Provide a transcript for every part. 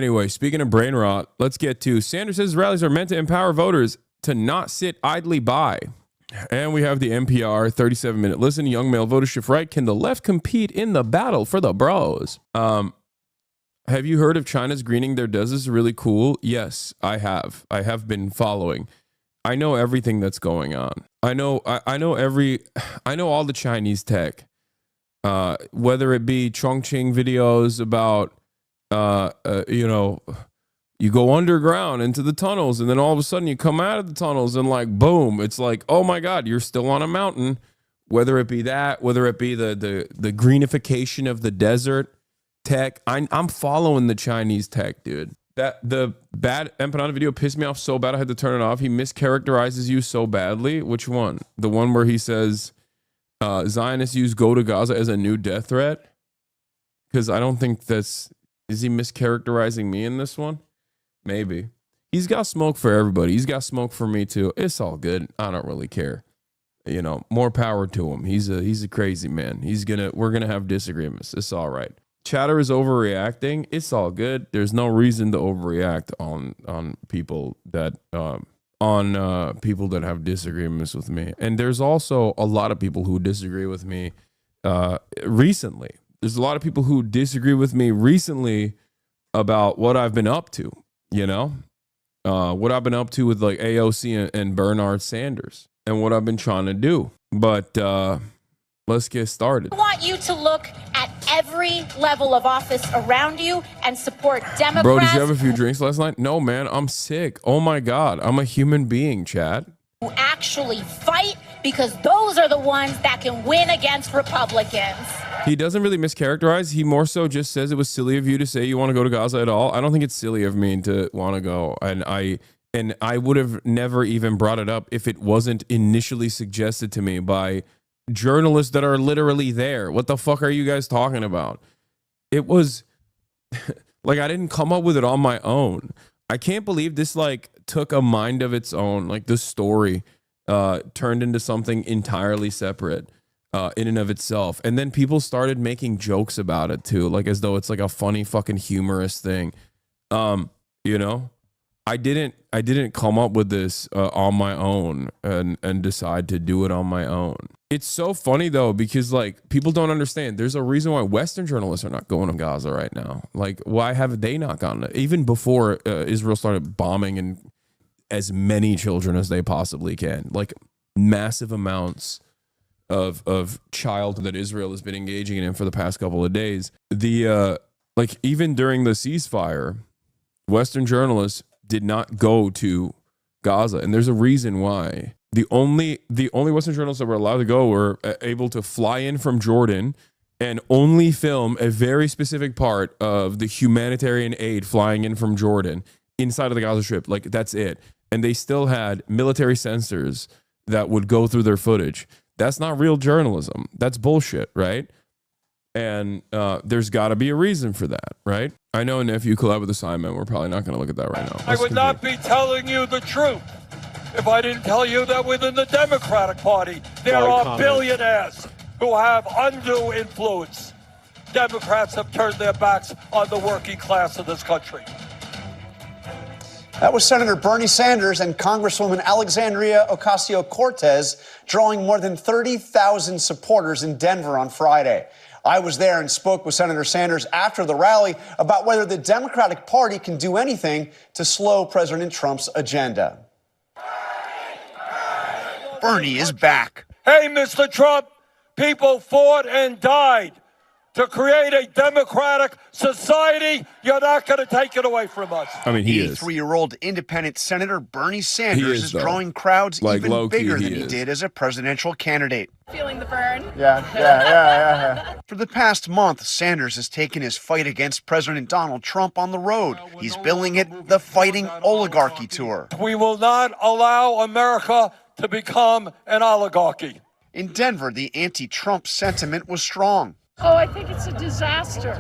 Anyway, speaking of brain rot, let's get to Sanders says rallies are meant to empower voters to not sit idly by. And we have the NPR 37-minute listen. Young male voters shift right. Can the left compete in the battle for the bros? Have you heard of China's greening their deserts? Really cool. Yes, I have. I have been following. I know everything that's going on. I know all the Chinese tech. Whether it be Chongqing videos about, you go underground into the tunnels and then all of a sudden you come out of the tunnels and like, boom, it's like, oh my God, you're still on a mountain. Whether it be that, whether it be the greenification of the desert tech. I'm following the Chinese tech, dude. The bad empanada video pissed me off so bad I had to turn it off. He mischaracterizes you so badly. Which one? The one where he says Zionists use go to Gaza as a new death threat? Because I don't think is he mischaracterizing me in this one? Maybe. He's got smoke for everybody. He's got smoke for me too. It's all good. I don't really care. More power to him. He's a crazy man. We're gonna have disagreements. It's all right. Chatter is overreacting. It's all good. There's no reason to overreact on people that people that have disagreements with me. And there's also a lot of people who disagree with me recently. There's a lot of people who disagree with me recently about what I've been up to. What I've been up to with like AOC and Bernard Sanders and what I've been trying to do. But let's get started. I want you to look at every level of office around you and support Democrats. Bro, did you have a few drinks last night? No, man, I'm sick. Oh my God, I'm a human being, chat. Who actually fight, because those are the ones that can win against Republicans. He doesn't really mischaracterize. He more so just says it was silly of you to say you want to go to Gaza at all. I don't think it's silly of me to want to go. And I would have never even brought it up if it wasn't initially suggested to me by journalists that are literally there. What the fuck are you guys talking about? It was like I didn't come up with it on my own. I can't believe this like took a mind of its own. Like the story turned into something entirely separate. In and of itself. And then people started making jokes about it too, like as though it's like a funny fucking humorous thing. I didn't come up with this on my own and decide to do it on my own. It's so funny though, because like people don't understand. There's a reason why Western journalists are not going to Gaza right now. Like, why have they not gone to, even before Israel started bombing and as many children as they possibly can, like massive amounts of child that Israel has been engaging in for the past couple of days. Like even during the ceasefire, Western journalists did not go to Gaza, and there's a reason why. The only Western journalists that were allowed to go were able to fly in from Jordan and only film a very specific part of the humanitarian aid flying in from Jordan inside of the Gaza Strip. Like that's it. And they still had military censors that would go through their footage. That's not real journalism. That's bullshit, right? And there's got to be a reason for that, right? I know, nephew, collab with assignment. We're probably not going to look at that right now. I would not be telling you the truth if I didn't tell you that within the Democratic Party, there are billionaires who have undue influence. Democrats have turned their backs on the working class of this country. That was Senator Bernie Sanders and Congresswoman Alexandria Ocasio-Cortez drawing more than 30,000 supporters in Denver on Friday. I was there and spoke with Senator Sanders after the rally about whether the Democratic Party can do anything to slow President Trump's agenda. Bernie is back. Hey, Mr. Trump, people fought and died to create a democratic society. You're not going to take it away from us. I mean, he is. 83-year-old independent Senator Bernie Sanders is drawing crowds like even bigger than he did as a presidential candidate. Feeling the burn. Yeah. For the past month, Sanders has taken his fight against President Donald Trump on the road. He's billing it the Fighting Oligarchy Tour. We will not allow America to become an oligarchy. In Denver, the anti-Trump sentiment was strong. Oh, I think it's a disaster.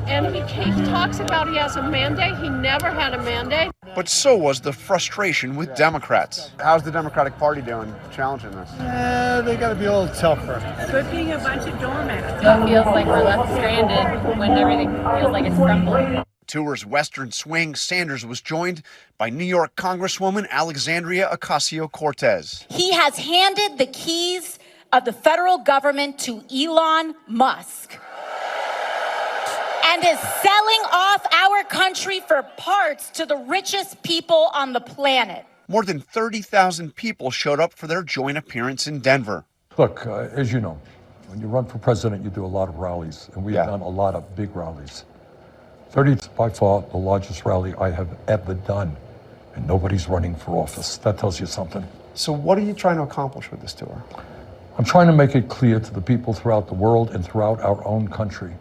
And he talks about he has a mandate. He never had a mandate. But so was the frustration with Democrats. How's the Democratic Party doing challenging this? They got to be a little tougher. Quit being a bunch of doormats. It feels like we're left stranded when everything feels like it's crumbling. Tour's western swing, Sanders was joined by New York Congresswoman Alexandria Ocasio-Cortez. He has handed the keys of the federal government to Elon Musk and is selling off our country for parts to the richest people on the planet. More than 30,000 people showed up for their joint appearance in Denver. Look, as you know, when you run for president, you do a lot of rallies, and we've done a lot of big rallies. 30 is by far the largest rally I have ever done, and nobody's running for office. That tells you something. So what are you trying to accomplish with this tour? I'm trying to make it clear to the people throughout the world and throughout our own country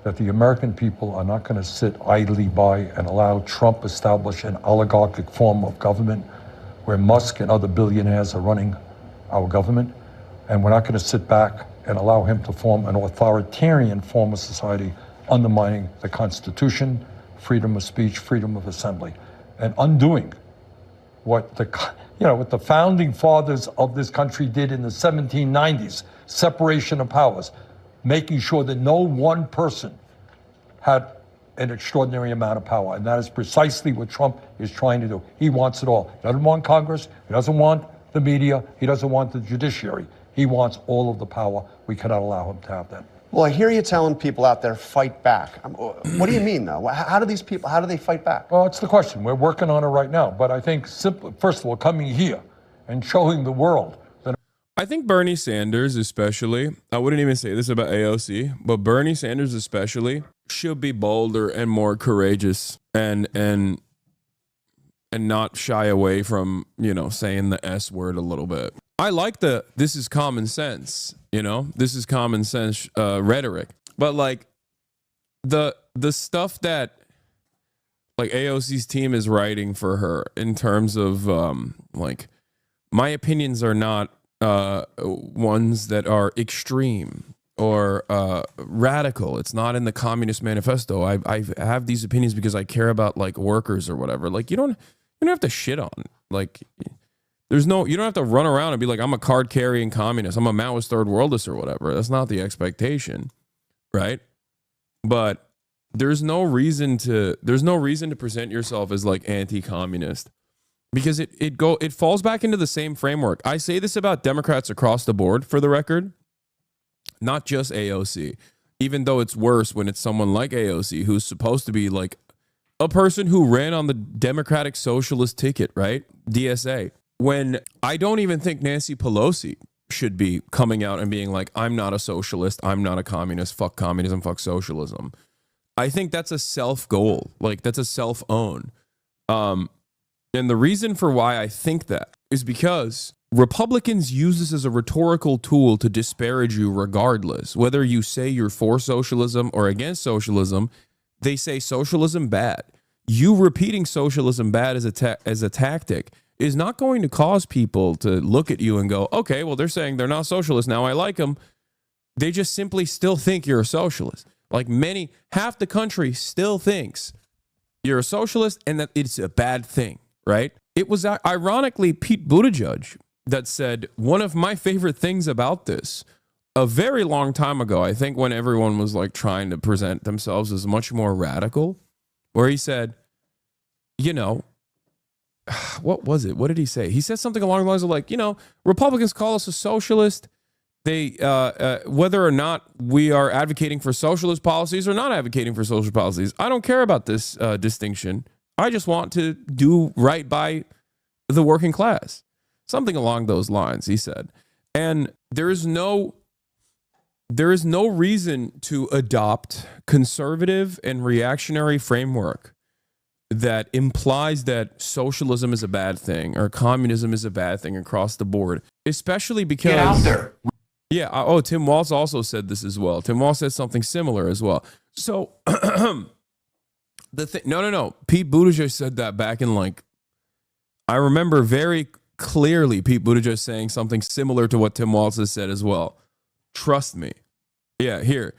that the American people are not going to sit idly by and allow Trump establish an oligarchic form of government where Musk and other billionaires are running our government. And we're not going to sit back and allow him to form an authoritarian form of society, undermining the Constitution, freedom of speech, freedom of assembly, and undoing what the founding fathers of this country did in the 1790s, separation of powers, making sure that no one person had an extraordinary amount of power. And that is precisely what Trump is trying to do. He wants it all. He doesn't want Congress. He doesn't want the media. He doesn't want the judiciary. He wants all of the power. We cannot allow him to have that. Well, I hear you telling people out there, fight back. What do you mean, though? How do they fight back? Well, it's the question. We're working on it right now. But I think simply, first of all, coming here and showing the world that I think Bernie Sanders especially, I wouldn't even say this about AOC, but Bernie Sanders especially should be bolder and more courageous and not shy away from, saying the S word a little bit. I like this is common sense, this is common sense rhetoric. But like the stuff that like AOC's team is writing for her in terms of my opinions are not ones that are extreme or radical. It's not in the Communist Manifesto. I have these opinions because I care about like workers or whatever. Like you don't have to shit on like. You don't have to run around and be like, I'm a card carrying communist. I'm a Maoist third worldist or whatever. That's not the expectation, right? But there's no reason to present yourself as like anti-communist because it falls back into the same framework. I say this about Democrats across the board, for the record, not just AOC, even though it's worse when it's someone like AOC who's supposed to be like a person who ran on the Democratic Socialist ticket, right? DSA. When I don't even think Nancy Pelosi should be coming out and being like, I'm not a socialist, I'm not a communist, fuck communism, fuck socialism. I think that's a self-goal. Like, that's a self-own. And the reason for why I think that is because Republicans use this as a rhetorical tool to disparage you regardless. Whether you say you're for socialism or against socialism, they say socialism bad. You repeating socialism bad as a tactic is not going to cause people to look at you and go, okay, well, they're saying they're not socialists. Now I like them. They just simply still think you're a socialist. Like half the country still thinks you're a socialist and that it's a bad thing, right? It was ironically Pete Buttigieg that said one of my favorite things about this a very long time ago, I think when everyone was like trying to present themselves as much more radical, where he said, what was it? What did he say? He said something along the lines of like, Republicans call us a socialist. They, whether or not we are advocating for socialist policies or not advocating for social policies, I don't care about this distinction. I just want to do right by the working class. Something along those lines, he said. And there is no reason to adopt conservative and reactionary framework that implies that socialism is a bad thing or communism is a bad thing across the board, especially because... Get out there. Yeah. Oh, Tim Walz also said this as well. Tim Walz said something similar as well. So no. Pete Buttigieg said that back in I remember very clearly Pete Buttigieg saying something similar to what Tim Walz has said as well. Trust me. Yeah, here.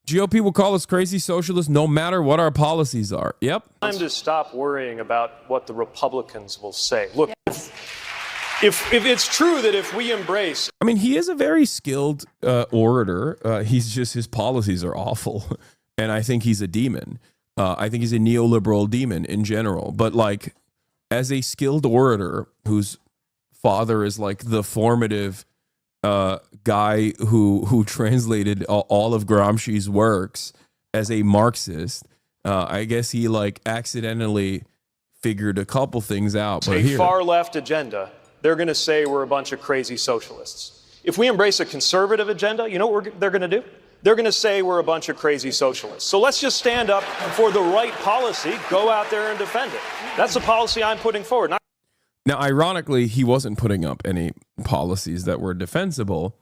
GOP will call us crazy socialists no matter what our policies are. Yep. Time to stop worrying about what the Republicans will say. Look, if it's true that if we embrace... I mean, he is a very skilled orator. His policies are awful. And I think he's a demon. I think he's a neoliberal demon in general. But like, as a skilled orator whose father is like the formative guy who translated all of Gramsci's works as a Marxist, I guess he like accidentally figured a couple things out. But a far left agenda, they're going to say we're a bunch of crazy socialists. If we embrace a conservative agenda, you know what they're going to do? They're going to say we're a bunch of crazy socialists. So let's just stand up for the right policy, go out there and defend it. That's the policy I'm putting forward. Now, ironically, he wasn't putting up any policies that were defensible,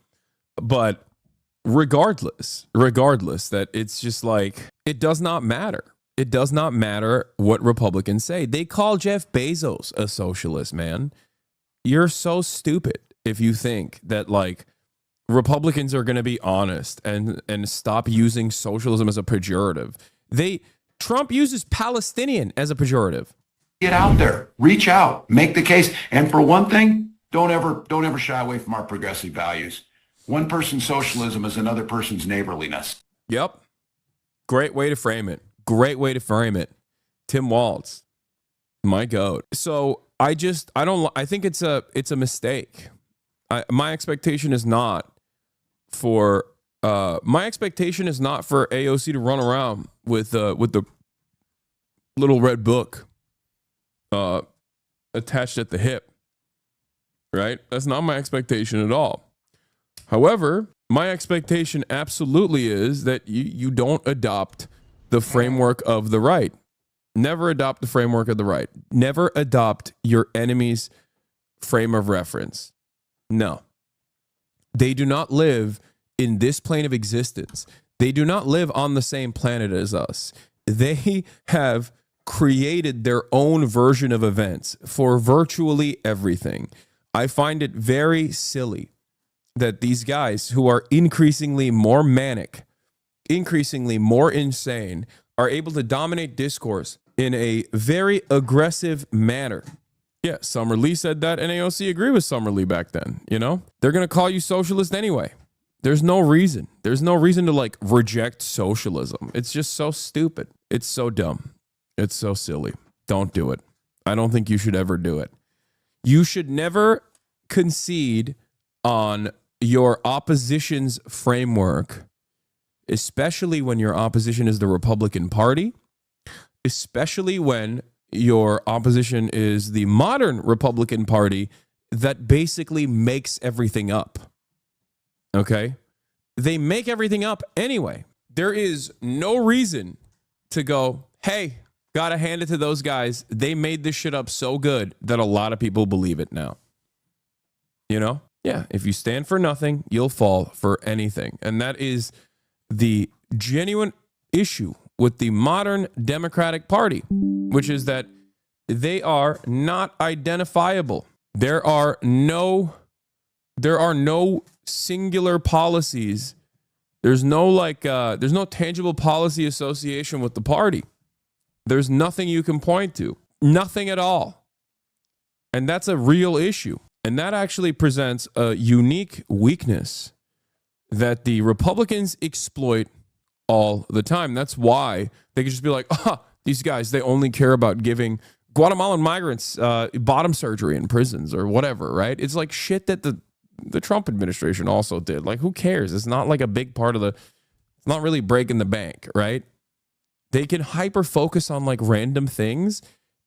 but regardless, that it's just like, it does not matter. It does not matter what Republicans say. They call Jeff Bezos a socialist, man. You're so stupid if you think that like Republicans are going to be honest and stop using socialism as a pejorative. Trump uses Palestinian as a pejorative. Get out there, reach out, make the case. And for one thing, don't ever shy away from our progressive values. One person's socialism is another person's neighborliness. Yep. Great way to frame it. Tim Walz, my goat. So I think it's a mistake. My expectation is not for AOC to run around with the little red book attached at the hip, right? That's not my expectation at all. However, my expectation absolutely is that you don't adopt the framework of the right. Never adopt the framework of the right. Never adopt your enemy's frame of reference. No. They do not live in this plane of existence. They do not live on the same planet as us. They have created their own version of events for virtually everything. I find it very silly that these guys who are increasingly more manic, increasingly more insane, are able to dominate discourse in a very aggressive manner. Yeah, Summer Lee said that, and AOC agreed with Summer Lee back then. You know, they're going to call you socialist anyway. There's no reason. There's no reason to like reject socialism. It's just so stupid. It's so dumb. It's so silly. Don't do it. I don't think you should ever do it. You should never concede on your opposition's framework, especially when your opposition is the Republican Party, especially when your opposition is the modern Republican Party that basically makes everything up. Okay? They make everything up anyway. There is no reason to go, hey, gotta hand it to those guys. They made this shit up so good that a lot of people believe it now. You know? Yeah, if you stand for nothing, you'll fall for anything. And that is the genuine issue with the modern Democratic Party, which is that they are not identifiable. There are no singular policies. There's no tangible policy association with the party. There's nothing you can point to. Nothing at all. And that's a real issue. And that actually presents a unique weakness that the Republicans exploit all the time. That's why they can just be like, these guys, they only care about giving Guatemalan migrants bottom surgery in prisons or whatever, right? It's like shit that the Trump administration also did. Like, who cares? It's not like a big part of it's not really breaking the bank, right? They can hyper focus on like random things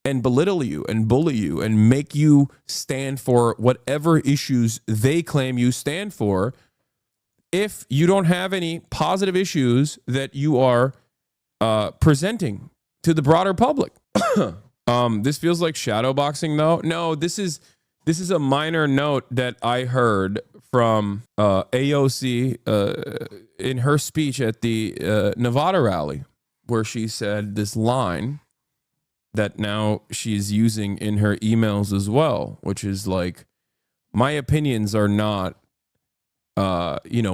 and belittle you and bully you and make you stand for whatever issues they claim you stand for if you don't have any positive issues that you are presenting to the broader public. This feels like shadow boxing, though. No, this is a minor note that I heard from AOC in her speech at the Nevada rally, where she said this line that now she's using in her emails as well, which is like, my opinions are not,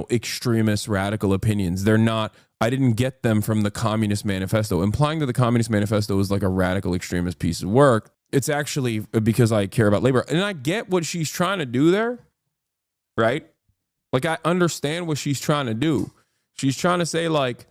extremist radical opinions. They're not, I didn't get them from the Communist Manifesto, implying that the Communist Manifesto is like a radical extremist piece of work. It's actually because I care about labor. And I get what she's trying to do there, right? Like, I understand what she's trying to do. She's trying to say, like,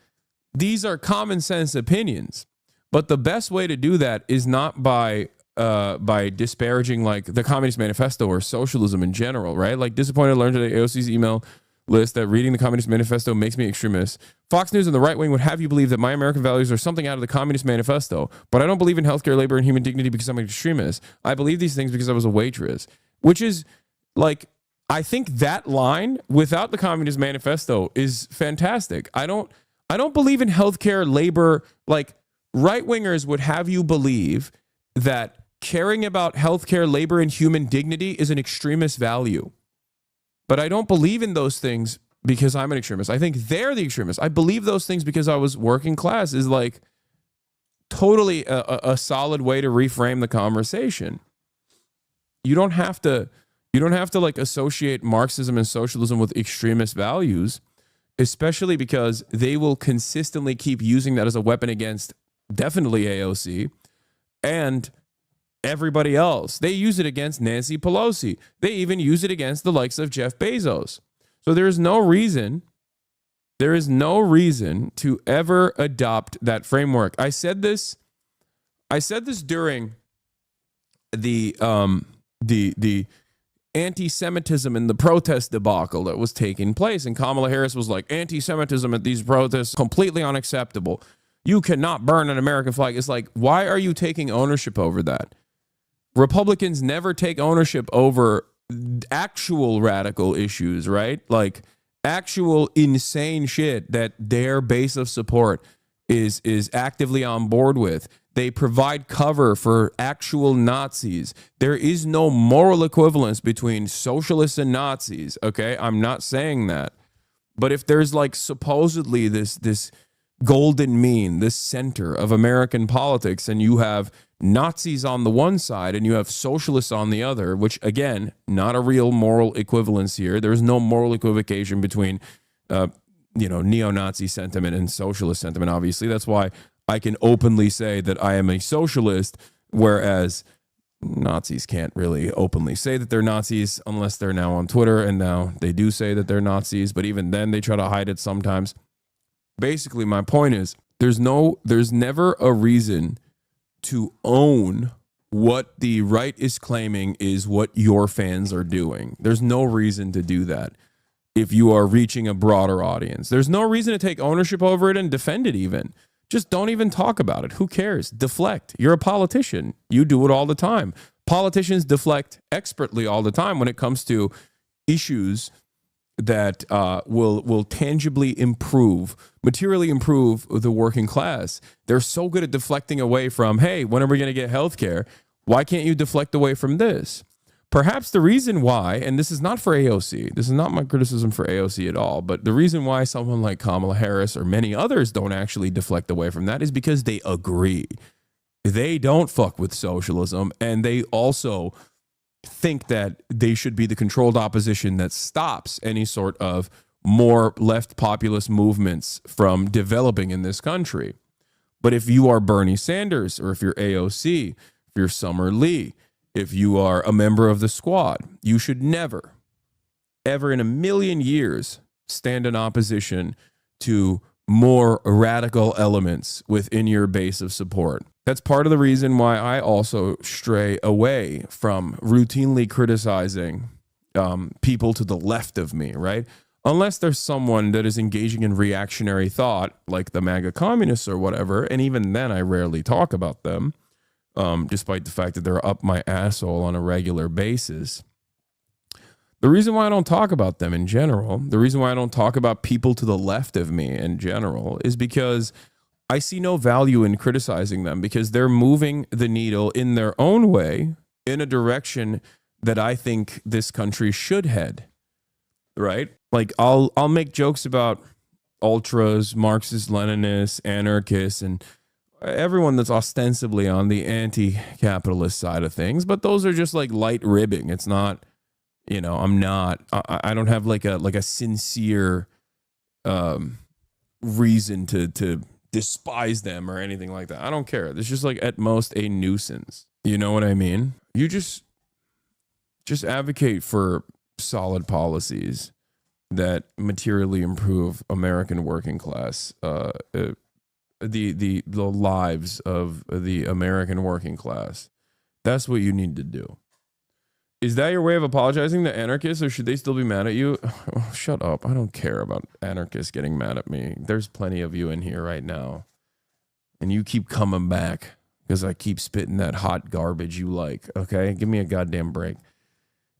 these are common sense opinions. But the best way to do that is not by disparaging like the Communist Manifesto or socialism in general, right? Like, disappointed to learn today AOC's email list that reading the Communist Manifesto makes me extremist. Fox News and the right wing would have you believe that my American values are something out of the Communist Manifesto, but I don't believe in healthcare, labor, and human dignity because I'm an extremist. I believe these things because I was a waitress, which is like, I think that line without the Communist Manifesto is fantastic. I don't believe in healthcare, labor. Like, right wingers would have you believe that caring about healthcare, labor, and human dignity is an extremist value. But I don't believe in those things because I'm an extremist. I think they're the extremists. I believe those things because I was working class is like totally a solid way to reframe the conversation. You don't have to like associate Marxism and socialism with extremist values, especially because they will consistently keep using that as a weapon against definitely AOC and everybody else. They use it against Nancy Pelosi. They even use it against the likes of Jeff Bezos. So there is no reason to ever adopt that framework. I said this during the anti-Semitism and the protest debacle that was taking place, and Kamala Harris was like, anti-Semitism at these protests completely unacceptable. You cannot burn an American flag. It's like, why are you taking ownership over that? Republicans never take ownership over actual radical issues, right? Like actual insane shit that their base of support is actively on board with. They provide cover for actual Nazis. There is no moral equivalence between socialists and Nazis, okay? I'm not saying that. But if there's like supposedly this golden mean, this center of American politics, and you have Nazis on the one side and you have socialists on the other, which again, not a real moral equivalence here. There's no moral equivocation between, neo-Nazi sentiment and socialist sentiment. Obviously, that's why I can openly say that I am a socialist, whereas Nazis can't really openly say that they're Nazis unless they're now on Twitter, and now they do say that they're Nazis, but even then they try to hide it sometimes. Basically, my point is there's never a reason to own what the right is claiming is what your fans are doing. There's no reason to do that if you are reaching a broader audience. There's no reason to take ownership over it and defend it even. Just don't even talk about it. Who cares? Deflect. You're a politician. You do it all the time. Politicians deflect expertly all the time when it comes to issues that will tangibly materially improve the working class. They're so good at deflecting away from, hey, when are we going to get health care? Why can't you deflect away from this? Perhaps the reason why, and this is not for AOC, this is not my criticism for AOC at all, but the reason why someone like Kamala Harris or many others don't actually deflect away from that is because they agree. They don't fuck with socialism, and they also think that they should be the controlled opposition that stops any sort of more left populist movements from developing in this country. But if you are Bernie Sanders, or if you're AOC, if you're Summer Lee, if you are a member of the squad, you should never, ever in a million years stand in opposition to more radical elements within your base of support. That's part of the reason why I also stray away from routinely criticizing people to the left of me, right? Unless there's someone that is engaging in reactionary thought, like the MAGA communists or whatever, and even then I rarely talk about them, despite the fact that they're up my asshole on a regular basis. The reason why I don't talk about them in general, the reason why I don't talk about people to the left of me in general, is because I see no value in criticizing them, because they're moving the needle in their own way in a direction that I think this country should head, right? Like I'll make jokes about ultras, Marxist, Leninists, anarchists, and everyone that's ostensibly on the anti-capitalist side of things, but those are just like light ribbing. It's not, I don't have like a sincere reason to despise them or anything like that. I don't care. It's just like at most a nuisance. You know what I mean? You just advocate for solid policies that materially improve American working class the lives of the American working class. That's what you need to do. Is that your way of apologizing to anarchists, or should they still be mad at you? Oh, shut up. I don't care about anarchists getting mad at me. There's plenty of you in here right now. And you keep coming back because I keep spitting that hot garbage you like, okay? Give me a goddamn break.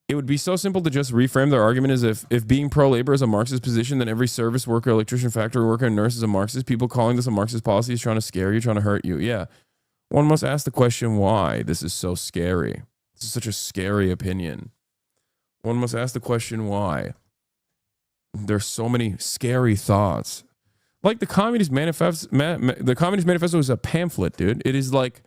It would be so simple to just reframe their argument as if being pro-labor is a Marxist position, then every service worker, electrician, factory worker, and nurse is a Marxist. People calling this a Marxist policy is trying to scare you, trying to hurt you. Yeah. One must ask the question why this is so scary. This is such a scary opinion. One must ask the question why. There's so many scary thoughts. Like the Communist Manifesto, the Communist Manifesto is a pamphlet, dude. It is like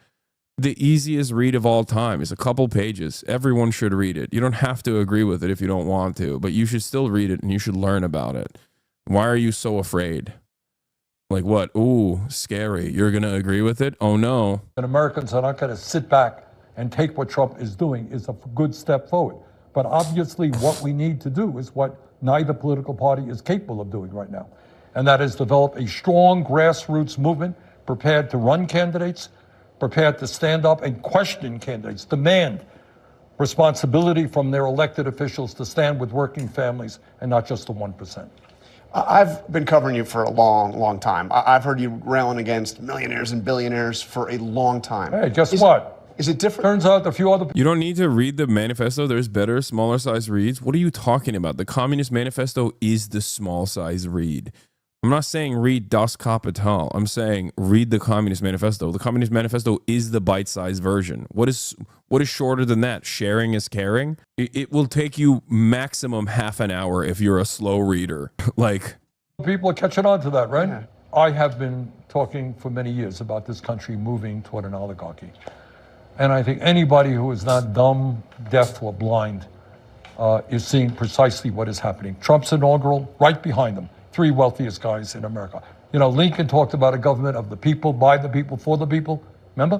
the easiest read of all time. It's a couple pages. Everyone should read it. You don't have to agree with it if you don't want to, but you should still read it and you should learn about it. Why are you so afraid? Like what? Ooh, scary. You're going to agree with it? Oh no. And Americans are not going to sit back and take what Trump is doing is a good step forward. But obviously what we need to do is what neither political party is capable of doing right now. And that is develop a strong grassroots movement prepared to run candidates, prepared to stand up and question candidates, demand responsibility from their elected officials to stand with working families and not just the 1%. I've been covering you for a long, long time. I've heard you railing against millionaires and billionaires for a long time. Hey, guess what? Is it different? Turns out a few other... You don't need to read the manifesto. There's better, smaller size reads. What are you talking about? The Communist Manifesto is the small size read. I'm not saying read Das Kapital. I'm saying read the Communist Manifesto. The Communist Manifesto is the bite-sized version. What is shorter than that? Sharing is caring. It will take you maximum half an hour if you're a slow reader. Like people are catching on to that, right? Yeah. I have been talking for many years about this country moving toward an oligarchy. And I think anybody who is not dumb, deaf, or blind is seeing precisely what is happening. Trump's inaugural, right behind him. 3 wealthiest guys in America. You know, Lincoln talked about a government of the people, by the people, for the people. Remember?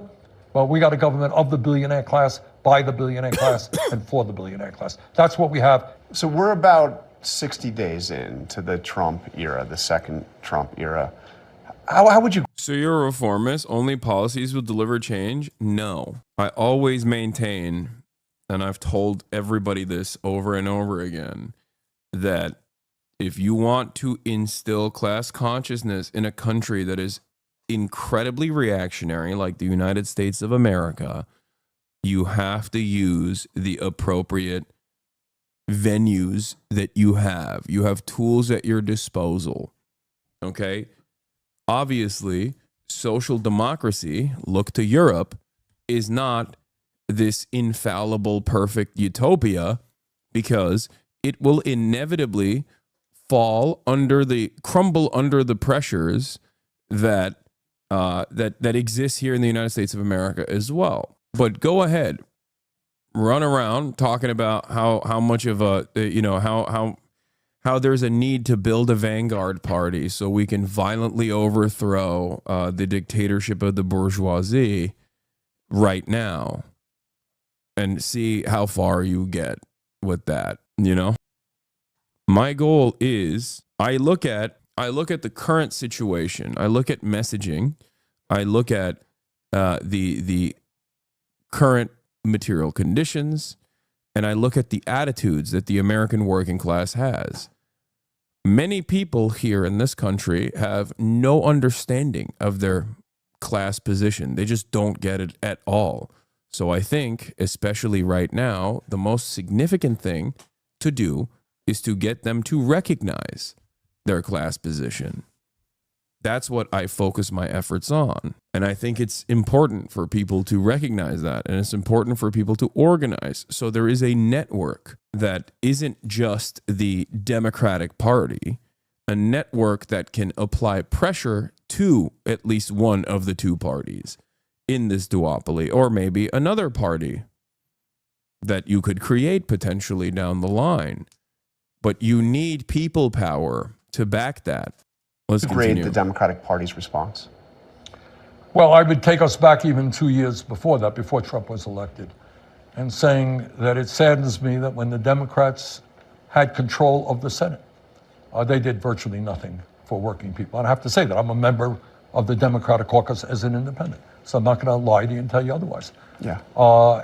Well, we got a government of the billionaire class, by the billionaire class, and for the billionaire class. That's what we have. So we're about 60 days into the Trump era, the second Trump era. How would you... So you're a reformist? Only policies will deliver change? No. I always maintain, and I've told everybody this over and over again, that if you want to instill class consciousness in a country that is incredibly reactionary, like the United States of America, you have to use the appropriate venues that you have. You have tools at your disposal. Okay? Obviously, social democracy, look to Europe, is not this infallible, perfect utopia because it will inevitably crumble under the pressures that exists here in the United States of America as well. But go ahead, run around talking about how much of a how there's a need to build a vanguard party so we can violently overthrow the dictatorship of the bourgeoisie right now, and see how far you get with that. You know. My goal is I look at the current situation. I look at messaging. I look at the current material conditions, and I look at the attitudes that the American working class has. Many people here in this country have no understanding of their class position. They just don't get it at all. So I think, especially right now, the most significant thing to do is to get them to recognize their class position. That's what I focus my efforts on. And I think it's important for people to recognize that. And it's important for people to organize. So there is a network that isn't just the Democratic Party, a network that can apply pressure to at least one of the two parties in this duopoly, or maybe another party that you could create potentially down the line. But you need people power to back that. Let's continue. Grade the Democratic Party's response? Well, I would take us back even 2 years before that, before Trump was elected, and saying that it saddens me that when the Democrats had control of the Senate, they did virtually nothing for working people. And I have to say that I'm a member of the Democratic caucus as an independent. So I'm not going to lie to you and tell you otherwise. Yeah.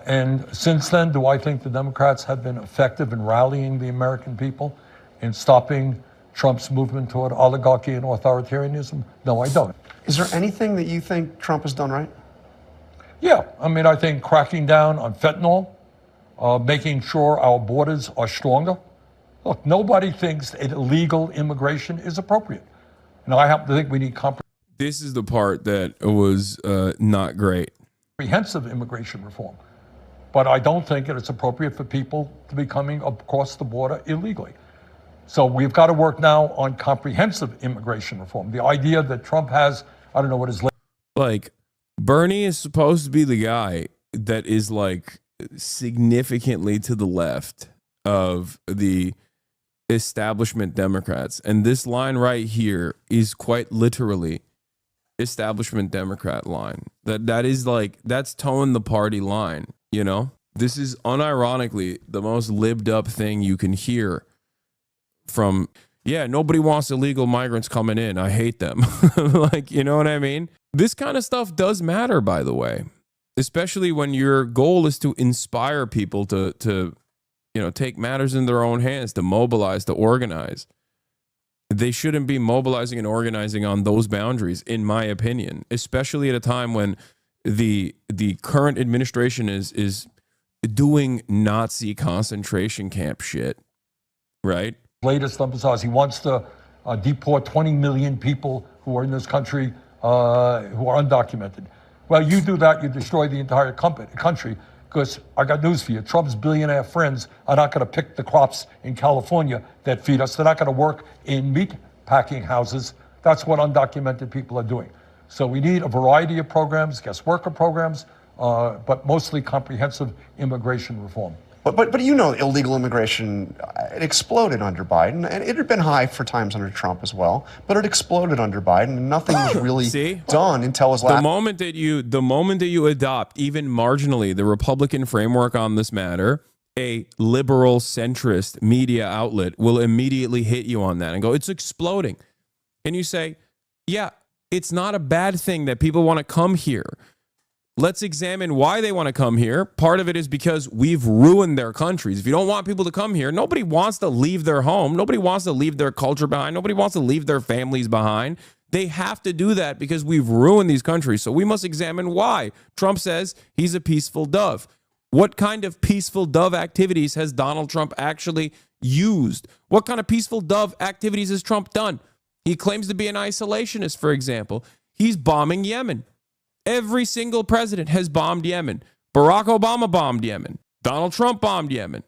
And since then, do I think the Democrats have been effective in rallying the American people in stopping Trump's movement toward oligarchy and authoritarianism? No, I don't. Is there anything that you think Trump has done right? Yeah, I mean, I think cracking down on fentanyl, making sure our borders are stronger. Look, nobody thinks that illegal immigration is appropriate. And I happen to think we need This is the part that was not great. comprehensive immigration reform. But I don't think that it's appropriate for people to be coming across the border illegally. So we've got to work now on comprehensive immigration reform. The idea that Trump has, I don't know what his... Like, Bernie is supposed to be the guy that is like significantly to the left of the establishment Democrats. And this line right here is quite literally establishment Democrat line. That is like, that's towing the party line, you know? This is unironically the most libbed up thing you can hear from, yeah, nobody wants illegal migrants coming in. I hate them. Like, you know what I mean? This kind of stuff does matter, by the way, especially when your goal is to inspire people to you know, take matters in their own hands, to mobilize, to organize. They shouldn't be mobilizing and organizing on those boundaries, in my opinion, especially at a time when the current administration is doing Nazi concentration camp shit, right? Latest emphasize he wants to deport 20 million people who are in this country who are undocumented. Well, you do that, you destroy the entire country, because I got news for you. Trump's billionaire friends are not going to pick the crops in California that feed us. They're not going to work in meat packing houses. That's what undocumented people are doing. So we need a variety of programs, guest worker programs, but mostly comprehensive immigration reform. But you know, illegal immigration, it exploded under Biden, and it had been high for times under Trump as well. But it exploded under Biden, and nothing was really done until his last. The moment that you adopt even marginally the Republican framework on this matter, a liberal centrist media outlet will immediately hit you on that and go, "It's exploding," and you say, "Yeah, it's not a bad thing that people want to come here." Let's examine why they want to come here. Part of it is because we've ruined their countries. If you don't want people to come here, nobody wants to leave their home. Nobody wants to leave their culture behind. Nobody wants to leave their families behind. They have to do that because we've ruined these countries. So we must examine why. Trump says he's a peaceful dove. What kind of peaceful dove activities has Donald Trump actually used? What kind of peaceful dove activities has Trump done? He claims to be an isolationist, for example. He's bombing Yemen. Every single president has bombed Yemen. Barack Obama bombed Yemen. Donald Trump bombed Yemen.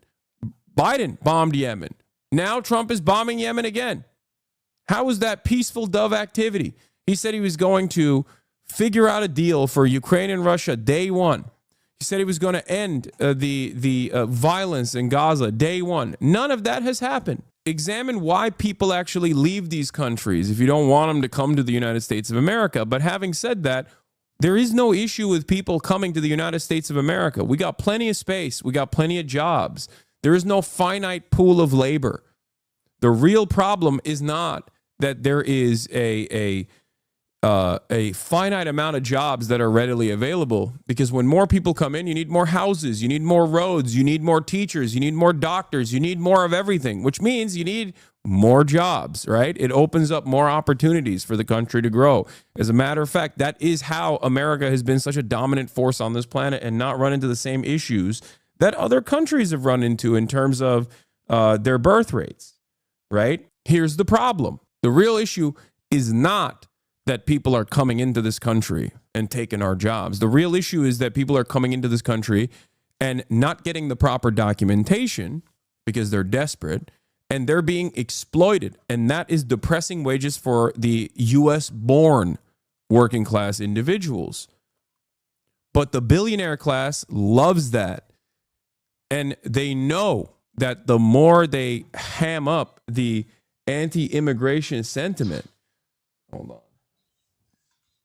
Biden bombed Yemen. Now Trump is bombing Yemen again. How is that peaceful dove activity? He said he was going to figure out a deal for Ukraine and Russia day one. He said he was going to end the violence in Gaza day one. None of that has happened. Examine why people actually leave these countries if you don't want them to come to the United States of America. But having said that, there is no issue with people coming to the United States of America. We got plenty of space. We got plenty of jobs. There is no finite pool of labor. The real problem is not that there is a finite amount of jobs that are readily available, because when more people come in, you need more houses, you need more roads, you need more teachers, you need more doctors, you need more of everything, which means you need more jobs, right? It opens up more opportunities for the country to grow. As a matter of fact, that is how America has been such a dominant force on this planet and not run into the same issues that other countries have run into in terms of their birth rates, right? Here's the problem. The real issue is not that people are coming into this country and taking our jobs. The real issue is that people are coming into this country and not getting the proper documentation because they're desperate, and they're being exploited. And that is depressing wages for the U.S.-born working class individuals. But the billionaire class loves that. And they know that the more they ham up the anti-immigration sentiment, hold on.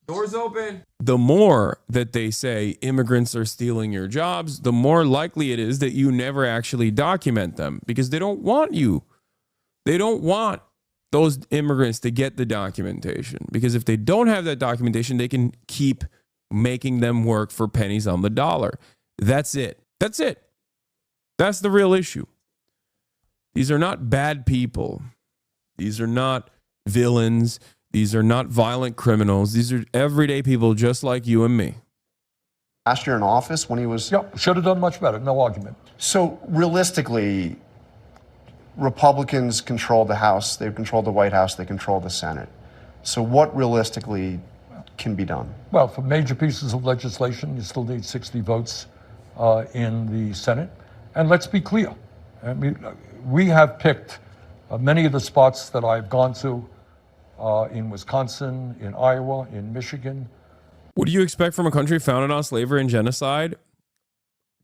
Doors open. The more that they say immigrants are stealing your jobs, the more likely it is that you never actually document them, because they don't want you. They don't want those immigrants to get the documentation, because if they don't have that documentation, they can keep making them work for pennies on the dollar. That's it. That's it. That's the real issue. These are not bad people. These are not villains. These are not violent criminals. These are everyday people just like you and me. Last year in office when he was... Yep, should have done much better, no argument. So realistically, Republicans control the House, they've controlled the White House, they control the Senate. So what realistically can be done? Well, for major pieces of legislation, you still need 60 votes in the Senate. And let's be clear, I mean, we have picked many of the spots that I've gone to in Wisconsin, in Iowa, in Michigan. What do you expect from a country founded on slavery and genocide?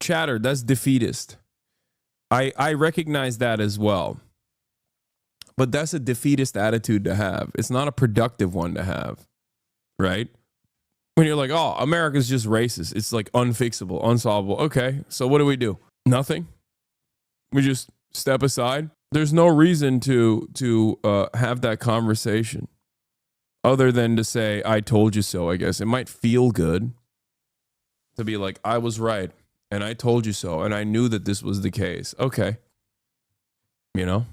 Chatter, that's defeatist. I recognize that as well. But that's a defeatist attitude to have. It's not a productive one to have, right? When you're like, oh, America's just racist. It's like unfixable, unsolvable. Okay, so what do? Nothing? We just step aside? There's no reason to have that conversation other than to say, I told you so, I guess. It might feel good to be like, I was right, and I told you so, and I knew that this was the case. Okay. You know?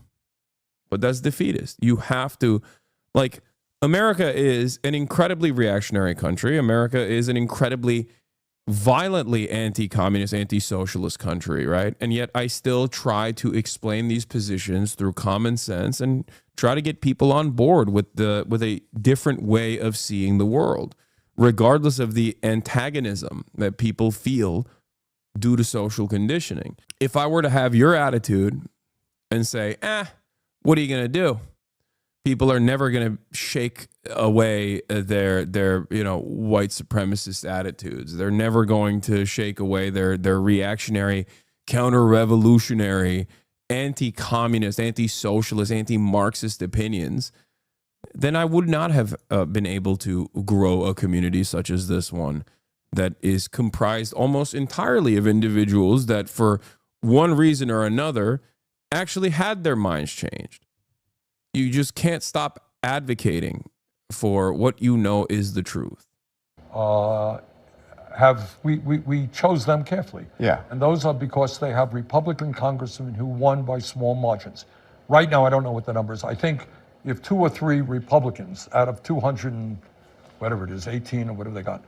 But that's defeatist. You have to, like, America is an incredibly reactionary country. America is an incredibly violently anti-communist, anti-socialist country, right? And yet I still try to explain these positions through common sense and try to get people on board with a different way of seeing the world, regardless of the antagonism that people feel due to social conditioning. If I were to have your attitude and say, what are you going to do? People are never going to shake away their white supremacist attitudes. They're never going to shake away their reactionary, counter-revolutionary, anti-communist, anti-socialist, anti-Marxist opinions. Then I would not have been able to grow a community such as this one that is comprised almost entirely of individuals that for one reason or another actually had their minds changed. You just can't stop advocating for what you know is the truth. We chose them carefully. Yeah. And those are because they have Republican congressmen who won by small margins. Right now, I don't know what the number is. I think if 2 or 3 Republicans out of 200 and whatever it is, 18 or whatever they got,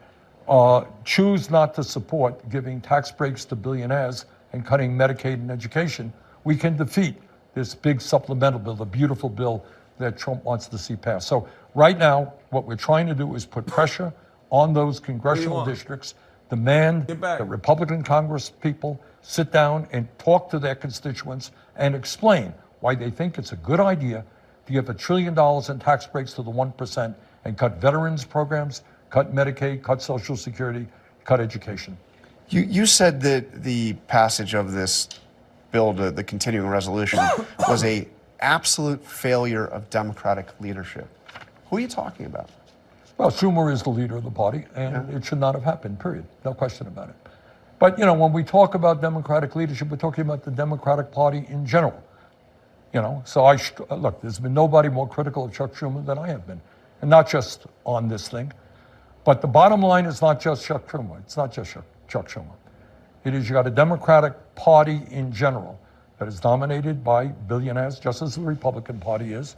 choose not to support giving tax breaks to billionaires and cutting Medicaid and education, we can defeat this big supplemental bill, the beautiful bill that Trump wants to see passed. So right now, what we're trying to do is put pressure on those congressional districts, demand that Republican Congress people sit down and talk to their constituents and explain why they think it's a good idea to give $1 trillion in tax breaks to the 1% and cut veterans programs, cut Medicaid, cut Social Security, cut education. You said that the passage of this bill to the continuing resolution was a absolute failure of Democratic leadership. Who are you talking about? Well, Schumer is the leader of the party, and it should not have happened, period. No question about it. But, when we talk about Democratic leadership, we're talking about the Democratic Party in general. So look, there's been nobody more critical of Chuck Schumer than I have been, and not just on this thing. But the bottom line is not just Chuck Schumer. It's not just Chuck Schumer. It is you got a Democratic Party in general that is dominated by billionaires, just as the Republican Party is,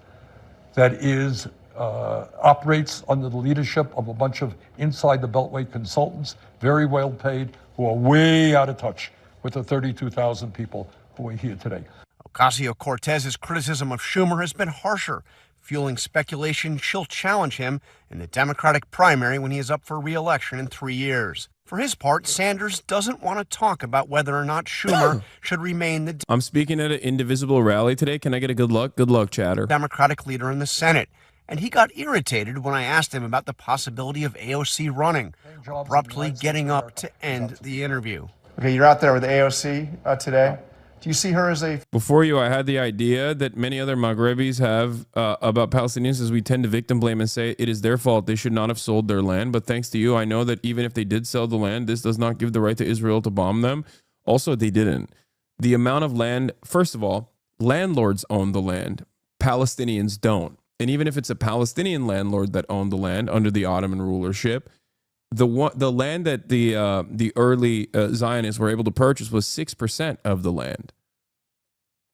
that is operates under the leadership of a bunch of inside the Beltway consultants, very well paid, who are way out of touch with the 32,000 people who are here today. Ocasio-Cortez's criticism of Schumer has been harsher, fueling speculation she'll challenge him in the Democratic primary when he is up for re-election in 3 years. For his part, Sanders doesn't want to talk about whether or not Schumer should remain the I'm speaking at an Indivisible rally today. Can I get a good luck? Good luck, chatter. Democratic leader in the Senate. And he got irritated when I asked him about the possibility of AOC running, abruptly getting up to end the interview. Okay, you're out there with AOC today. Do you see her as a... Before you, I had the idea that many other Maghrebis have about Palestinians, as we tend to victim blame and say it is their fault. They should not have sold their land. But thanks to you, I know that even if they did sell the land, this does not give the right to Israel to bomb them. Also, they didn't. The amount of land, first of all, landlords own the land. Palestinians don't. and even if it's a Palestinian landlord that owned the land under the Ottoman rulership, the land that the early Zionists were able to purchase was 6% of the land.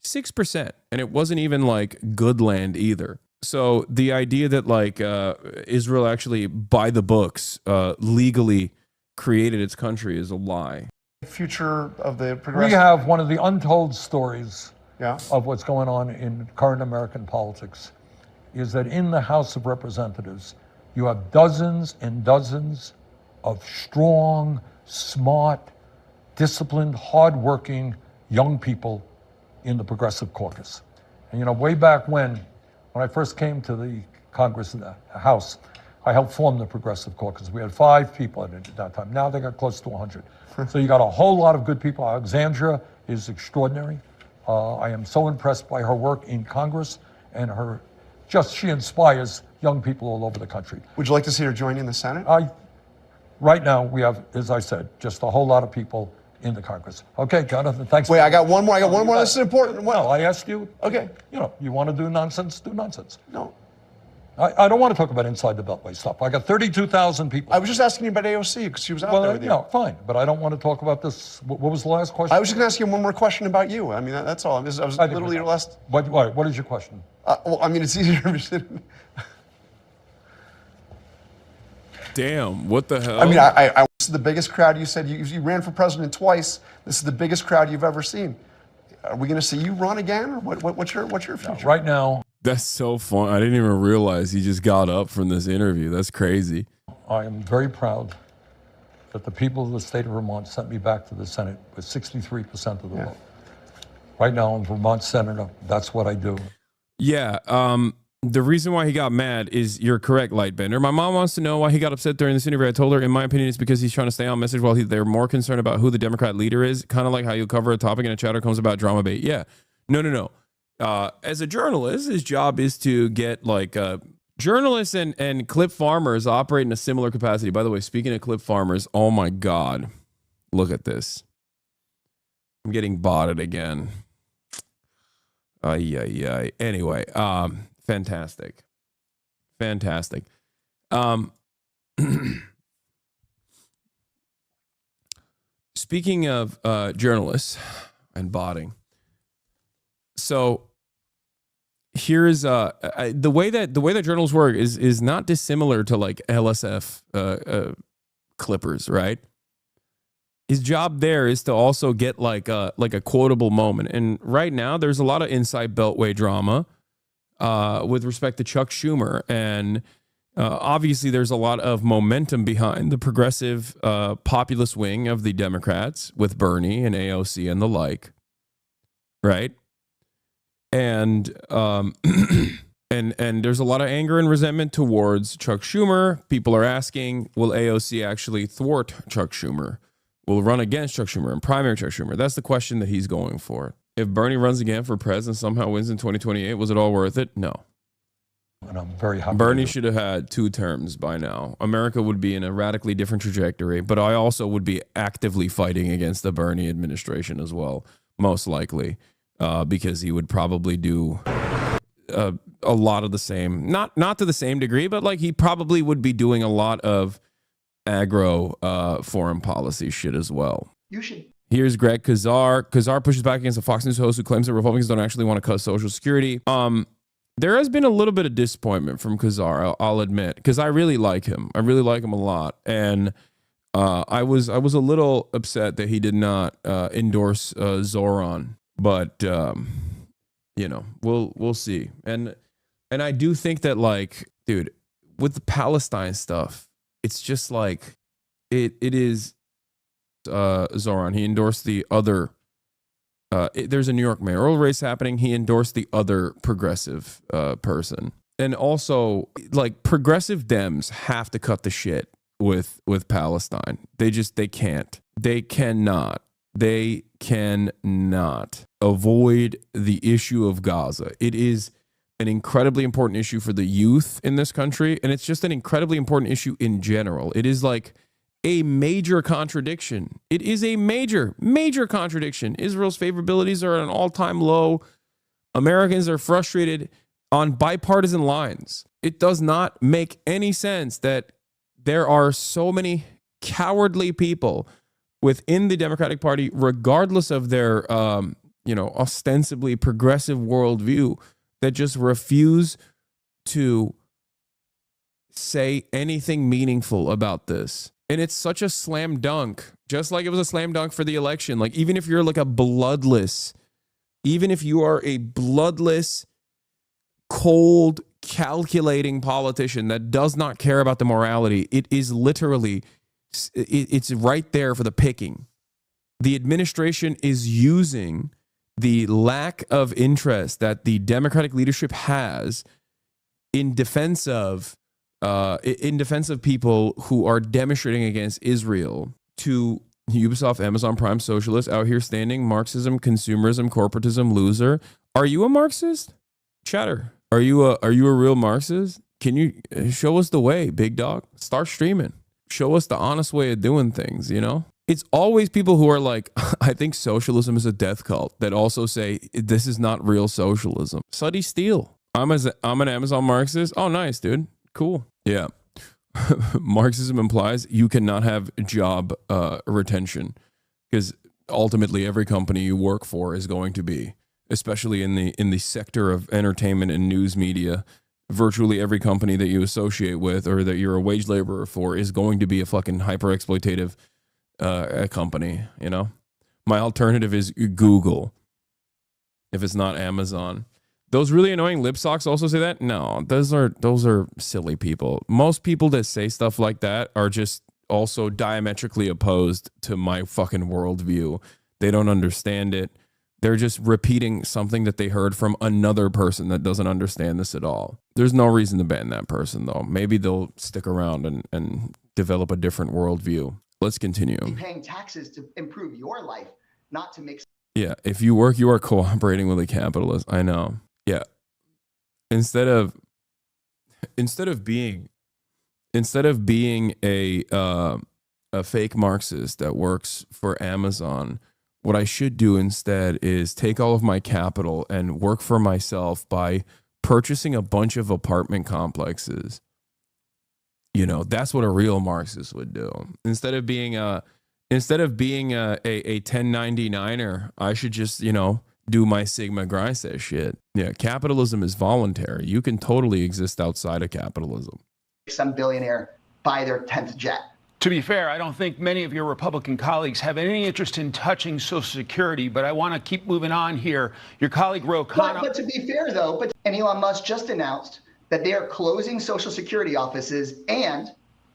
6%, and it wasn't even like good land either. So the idea that like Israel actually by the books legally created its country is a lie. Future of the progressive. We have one of the untold stories Yeah. of what's going on in current American politics is that in the House of Representatives, you have dozens and dozens of strong, smart, disciplined, hardworking young people in the Progressive Caucus. And you know, way back when I first came to the Congress, the House, I helped form the Progressive Caucus. We had 5 people at that time. Now they got close to 100. So you got a whole lot of good people. Alexandria is extraordinary. I am so impressed by her work in Congress and she inspires young people all over the country. Would you like to see her join in the Senate? Right now we have, as I said, just a whole lot of people in the Congress. Okay, Jonathan, thanks. Wait, I got one more. This is important. Well, I asked you. Okay. You know, you want to do nonsense, do nonsense. No. I don't want to talk about inside the Beltway stuff. I got 32,000 people. I was just asking you about AOC because she was out there with you. No, fine, but I don't want to talk about this. What was the last question? I was just going to ask you one more question about you. I mean, that's all. I was literally your last. What is your question? Well, I mean, it's easier to. Damn, what the hell? I mean, this is the biggest crowd. You said you ran for president twice. This is the biggest crowd you've ever seen. Are we going to see you run again, or what's your future? No, right now. That's so fun. I didn't even realize he just got up from this interview. That's crazy. I am very proud that the people of the state of Vermont sent me back to the Senate with 63% of the vote. Right now, I'm Vermont senator. That's what I do. Yeah. The reason why he got mad is, you're correct, Lightbender. My mom wants to know why he got upset during this interview. I told her, in my opinion, it's because he's trying to stay on message while they're more concerned about who the Democrat leader is. Kind of like how you cover a topic and a chatter comes about drama bait. Yeah. No. As a journalist, his job is to get like journalists and clip farmers operate in a similar capacity. By the way, speaking of clip farmers, oh my God, look at this. I'm getting botted again. Anyway, fantastic. Speaking of journalists and botting, so here's the way that journals work is not dissimilar to like LSF clippers, right? His job there is to also get like a quotable moment, and right now there's a lot of inside Beltway drama with respect to Chuck Schumer, and obviously there's a lot of momentum behind the progressive populist wing of the Democrats with Bernie and AOC and the like, right? And and there's a lot of anger and resentment towards Chuck Schumer. People are asking, will AOC actually thwart Chuck Schumer? Will run against Chuck Schumer and primary Chuck Schumer? That's the question that he's going for. If Bernie runs again for president, somehow wins in 2028, was it all worth it? No. And I'm very happy. Bernie should have had 2 terms by now. America would be in a radically different trajectory, but I also would be actively fighting against the Bernie administration as well, most likely, because he would probably do a lot of the same, not to the same degree, but like he probably would be doing a lot of aggro foreign policy shit as well. You should. Here's Greg Kazar. Kazar pushes back against a Fox News host who claims that Republicans don't actually want to cut Social Security. There has been a little bit of disappointment from Kazar, I'll admit, because I really like him. I really like him a lot, and I was a little upset that he did not endorse Zoran, but you know, we'll see. And I do think that, like, dude, with the Palestine stuff, it's just like it is Zoran. He endorsed the other. There's a New York mayoral race happening. He endorsed the other progressive person, and also like progressive Dems have to cut the shit with Palestine. They can't. They cannot avoid the issue of Gaza. It is an incredibly important issue for the youth in this country, and it's just an incredibly important issue in general. It is like a major contradiction. It is a major contradiction. Israel's favorabilities are at an all-time low. Americans are frustrated. on bipartisan lines. It does not make any sense that there are so many cowardly people within the Democratic Party, regardless of their, ostensibly progressive worldview, that just refuse to say anything meaningful about this. And it's such a slam dunk, just like it was a slam dunk for the election. Like, even if you're like even if you are a bloodless, cold, calculating politician that does not care about the morality, it is literally, it's right there for the picking. The administration is using the lack of interest that the Democratic leadership has in defense of people who are demonstrating against Israel to Ubisoft, Amazon Prime, socialists out here standing, Marxism, consumerism, corporatism, loser. Are you a Marxist? Chatter. Are you a real Marxist? Can you show us the way, big dog? Start streaming. Show us the honest way of doing things, you know? It's always people who are like, I think socialism is a death cult, that also say this is not real socialism. Suddy Steele. I'm an Amazon Marxist. Oh, nice, dude. Cool. Yeah. Marxism implies you cannot have job retention, because ultimately every company you work for is going to be, especially in the sector of entertainment and news media, virtually every company that you associate with or that you're a wage laborer for is going to be a fucking hyper exploitative company. You know, my alternative is Google if it's not Amazon. Those really annoying lip socks also say that? No, those are silly people. Most people that say stuff like that are just also diametrically opposed to my fucking worldview. They don't understand it. They're just repeating something that they heard from another person that doesn't understand this at all. There's no reason to ban that person, though. Maybe they'll stick around and develop a different worldview. Let's continue. Paying taxes to improve your life, not to make... Yeah, if you work, you are cooperating with a capitalist. I know. Yeah. Instead of being a fake Marxist that works for Amazon, what I should do instead is take all of my capital and work for myself by purchasing a bunch of apartment complexes. You know, that's what a real Marxist would do. Instead of being a 1099er, I should just, do my Sigma Greiset shit. Yeah, capitalism is voluntary. You can totally exist outside of capitalism. Some billionaire buy their 10th jet. To be fair, I don't think many of your Republican colleagues have any interest in touching Social Security, but I want to keep moving on here. Your colleague Ro Khanna... But to be fair, though, Elon Musk just announced that they are closing Social Security offices and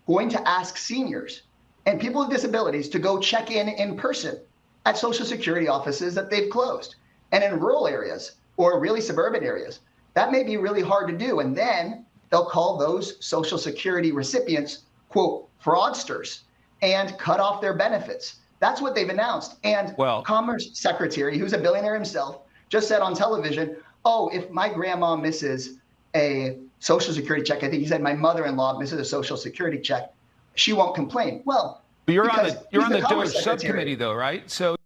going to ask seniors and people with disabilities to go check in person at Social Security offices that they've closed. And in rural areas or really suburban areas, that may be really hard to do. And then they'll call those Social Security recipients, quote, fraudsters, and cut off their benefits. That's what they've announced. And Commerce Secretary, who's a billionaire himself, just said on television, oh, if my grandma misses a Social Security check, I think he said my mother-in-law misses a Social Security check, she won't complain. Well, but you're on the DOGE subcommittee, though, right? So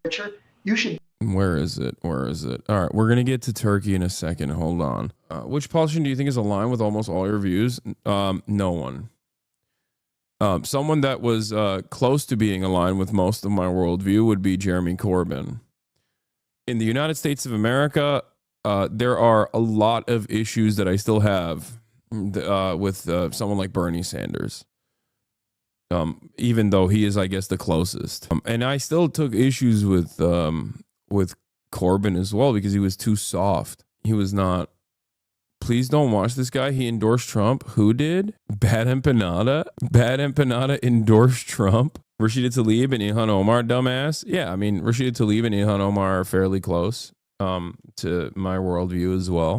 you should. Where is it? All right, we're going to get to Turkey in a second. Hold on. Which politician do you think is aligned with almost all your views? No one. Someone that was close to being aligned with most of my worldview would be Jeremy Corbyn. In the United States of America, there are a lot of issues that I still have with someone like Bernie Sanders. Even though he is, I guess, the closest. And I still took issues with Corbyn as well because he was too soft. He was not. Please don't watch this guy. He endorsed Trump. Who did? Bad Empanada? Bad Empanada endorsed Trump? Rashida Tlaib and Ilhan Omar, dumbass? Yeah, I mean, Rashida Tlaib and Ilhan Omar are fairly close to my worldview as well.